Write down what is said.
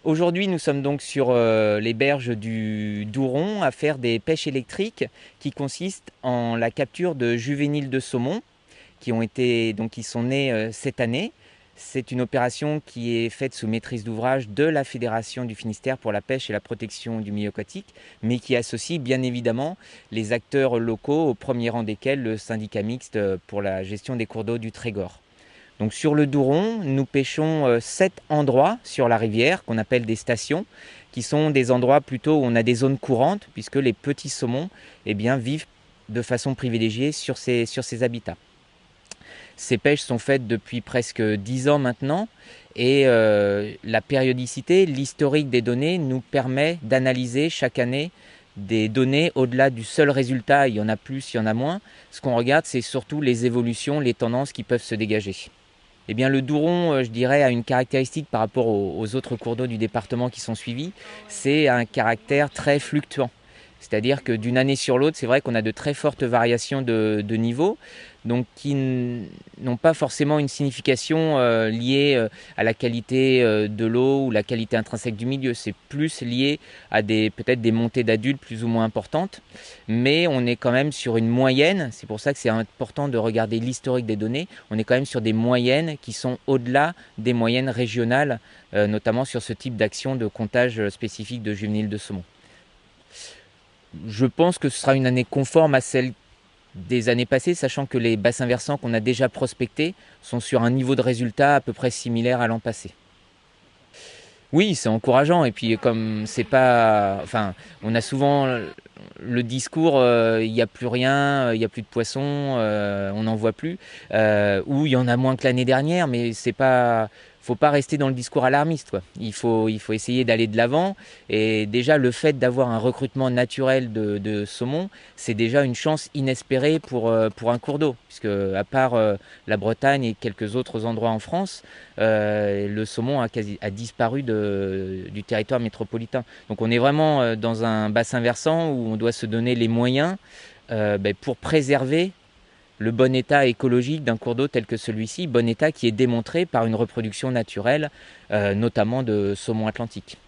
Aujourd'hui, nous sommes donc sur les berges du Douron à faire des pêches électriques qui consistent en la capture de juvéniles de saumon qui sont nés cette année. C'est une opération qui est faite sous maîtrise d'ouvrage de la Fédération du Finistère pour la pêche et la protection du milieu aquatique, mais qui associe bien évidemment les acteurs locaux, au premier rang desquels le syndicat mixte pour la gestion des cours d'eau du Trégor. Donc sur le Douron, nous pêchons 7 endroits sur la rivière qu'on appelle des stations, qui sont des endroits plutôt où on a des zones courantes, puisque les petits saumons vivent de façon privilégiée sur ces habitats. Ces pêches sont faites depuis presque 10 ans maintenant et la périodicité, l'historique des données nous permet d'analyser chaque année des données au-delà du seul résultat, il y en a plus, il y en a moins. Ce qu'on regarde, c'est surtout les évolutions, les tendances qui peuvent se dégager. Eh bien, le Douron, je dirais, a une caractéristique par rapport aux autres cours d'eau du département qui sont suivis, c'est un caractère très fluctuant. C'est-à-dire que d'une année sur l'autre, c'est vrai qu'on a de très fortes variations de niveau, donc qui n'ont pas forcément une signification liée à la qualité de l'eau ou la qualité intrinsèque du milieu. C'est plus lié à peut-être des montées d'adultes plus ou moins importantes, mais on est quand même sur une moyenne. C'est pour ça que c'est important de regarder l'historique des données. On est quand même sur des moyennes qui sont au-delà des moyennes régionales, notamment sur ce type d'action de comptage spécifique de juvéniles de saumon. Je pense que ce sera une année conforme à celle des années passées, sachant que les bassins versants qu'on a déjà prospectés sont sur un niveau de résultat à peu près similaire à l'an passé. Oui, c'est encourageant. Et puis comme c'est pas, enfin, on a souvent le discours, il n'y a plus rien, il n'y a plus de poissons, on n'en voit plus, ou il y en a moins que l'année dernière, mais c'est pas, faut pas rester dans le discours alarmiste, quoi. Il faut essayer d'aller de l'avant. Et déjà, le fait d'avoir un recrutement naturel de saumon, c'est déjà une chance inespérée pour un cours d'eau, puisque à part la Bretagne et quelques autres endroits en France, le saumon a disparu du territoire métropolitain. Donc on est vraiment dans un bassin versant où on doit se donner les moyens pour préserver le bon état écologique d'un cours d'eau tel que celui-ci, bon état qui est démontré par une reproduction naturelle, notamment de saumon atlantique.